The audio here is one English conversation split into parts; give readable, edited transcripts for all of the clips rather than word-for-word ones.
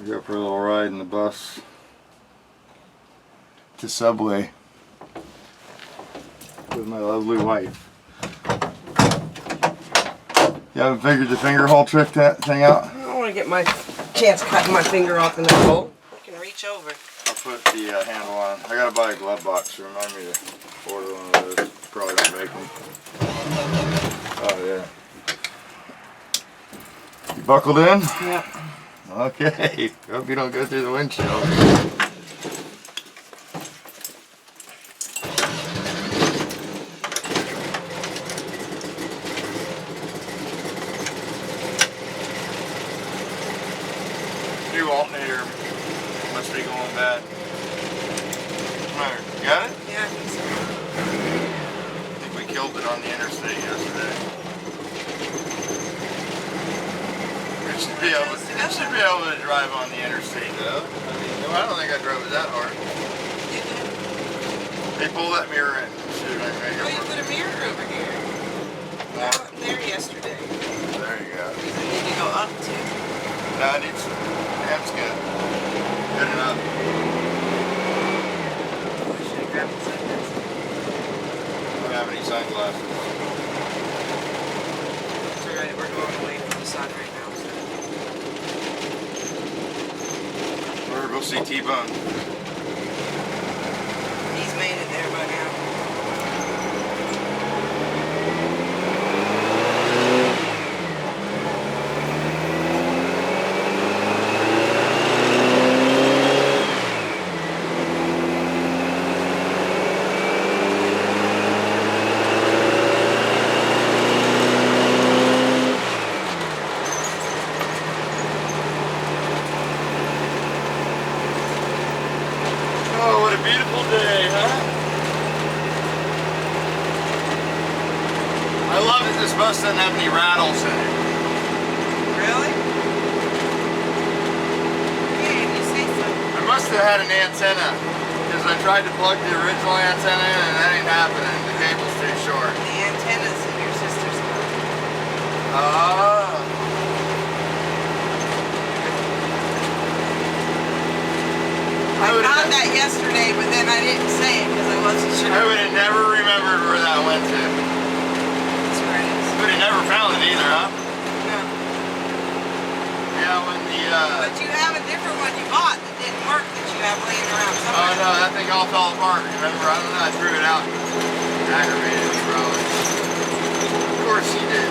We go for a little ride in the bus to Subway with my lovely wife. You haven't figured the finger hole trick thing out? I don't want to get my chance cutting my finger off in that hole. I can reach over. I'll put the handle on. I gotta buy a glove box. Remind me to order one of those. Probably don't make them. Oh yeah. You buckled in? Yeah. Okay. Hope you don't go through the windshield. New alternator must be going bad. You got it? Yeah, I think so. I think we killed it on the interstate yesterday. We should be able to drive on the interstate though. I mean, no, I don't think I drove it that hard. You did? Hey, pull that mirror in. See if I can make it Oh, you work. put a mirror over here. No. There yesterday. There you go. Does it need to go up too? No, it needs. That's good. Good enough. I should have grabbed the sunglasses. I don't have any sunglasses. It's alright, we're going away from the sun right now. So. We're going to go see T-Bone. He's made it there by now. Oh, what a beautiful day, huh? I love that this bus doesn't have any rattles in it. Really? Yeah, you say so. I must have had an antenna, because I tried to plug the original antenna in and that ain't happening. The cable's too short. The antenna's in your sister's car. Oh. I found that yesterday, but then I didn't say it because I wasn't sure. I would have never remembered where that went to. That's where it is. Would have never found it either, huh? No. Yeah, when the, But you have a different one you bought that didn't work that you have laying around oh somewhere. no, that thing all fell apart. Remember, I don't know, I threw it out. Aggravated me, probably. Of course he did.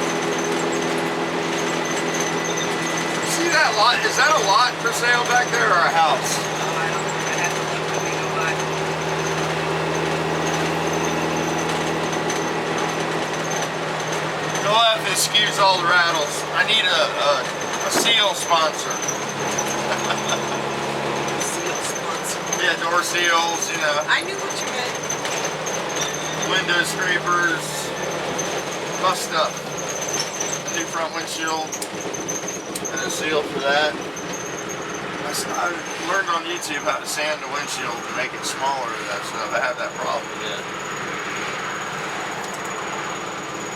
See that lot? Is that a lot for sale back there or a house? Oh, I don't know. I have to look when we go by. Go left and excuse all the rattles. I need a seal sponsor. Seal sponsor. Yeah, door seals, you know. I knew what you meant. Window scrapers, bus stuff. New front windshield, and a seal for that. I learned on YouTube how to sand the windshield to make it smaller and that stuff. I have that problem yet.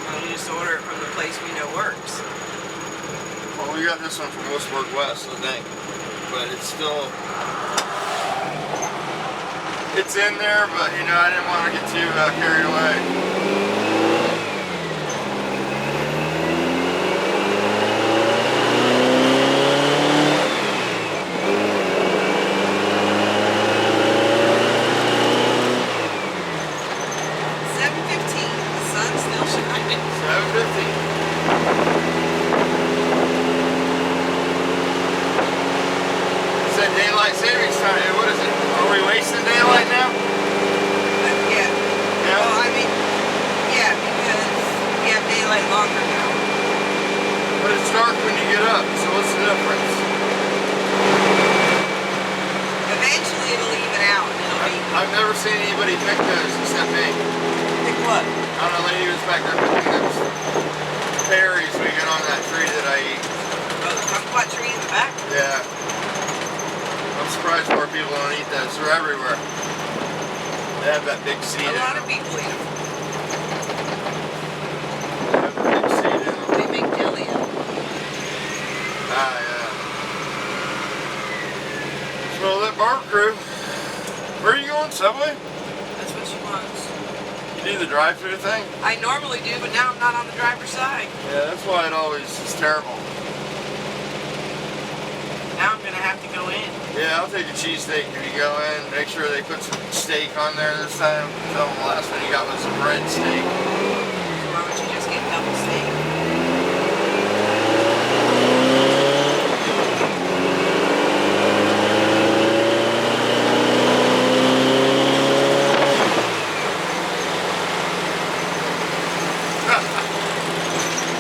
Well, you just order it from the place we know works. Well, we got this one from Westwork West, I think. But it's still... It's in there, but you know, I didn't want to get too carried away. Daylight savings time. What is it? Are we wasting daylight now? Yeah. Yeah? Well, I mean, yeah, because we have daylight longer now. But it's dark when you get up, so what's the difference? Eventually it'll even out and it'll be... I've never seen anybody pick those except me. Pick what? I don't know, lady was back there picking those berries we get on that tree that I eat. Oh, the kumquat tree in the back? Yeah. I'm surprised more people don't eat those. They're everywhere. They have that big seed in them. A lot of people eat them. They have the big seed in them. They make jelly out of them. Ah, yeah. Well, that bar crew. Where are you going, Subway? That's what she wants. You do the drive-thru thing? I normally do, but now I'm not on the driver's side. Yeah, that's why it always is terrible. Now I'm gonna have to go in. Yeah, I'll take a cheesesteak if you go in. Make sure they put some steak on there this time. Tell them the last one you got was a bread steak. Why don't you just get double steak?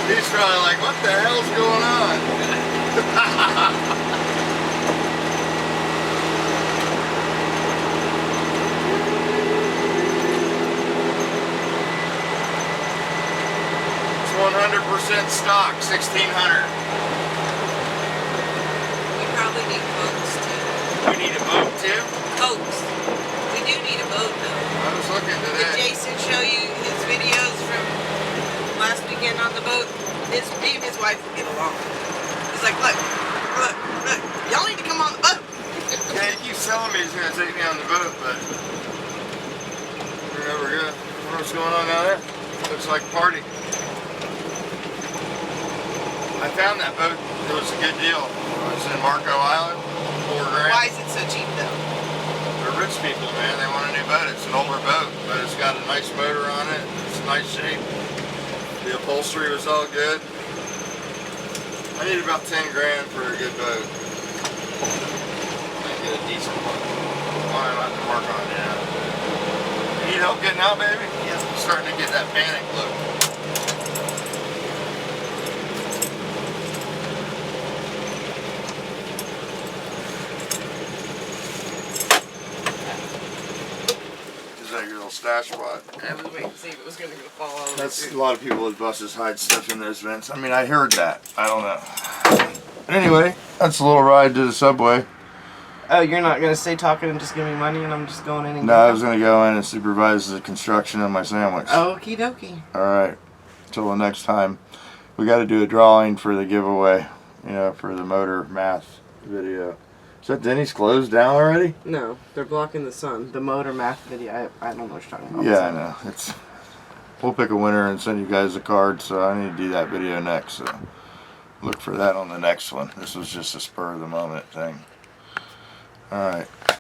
He's probably like, what the hell's going on? It's 100% stock, 1600. We probably need boats too. We need a boat too? Boats. We do need a boat though. I was looking Did today. Jason show you his videos from last weekend on the boat? Me and his wife will get along. He's like, look, y'all need to come on the boat. Yeah, he keeps telling me he's going to take me on the boat, but we're never good. What's going on down there? Looks like a party. I found that boat. It was a good deal. It was in Marco Island, $4 grand. Why is it so cheap though? They're rich people, man. They want a new boat. It's an older boat, but it's got a nice motor on it. It's in nice shape. The upholstery was all good. I need about 10 grand for a good boat. I get a decent one. One I'm have to work on, yeah. You need help getting out, baby? Yeah. I'm starting to get that panic look. Is that your little stash spot? I was waiting to see if it was going to fall over. That's a lot of people with buses hide stuff in those vents. I mean, I heard that. I don't know. But anyway, that's a little ride to the Subway. Oh, you're not going to stay talking and just give me money and I'm just going in and No, I was going to go in and supervise the construction of my sandwich. Okie dokie. Alright. Till the next time. We got to do a drawing for the giveaway. You know, for the motor math video. Is that Denny's closed down already? No, they're blocking the sun. The motor math video, I don't know what you're talking about. Yeah, I know. We'll pick a winner and send you guys a card, so I need to do that video next. So look for that on the next one. This was just a spur of the moment thing. Alright.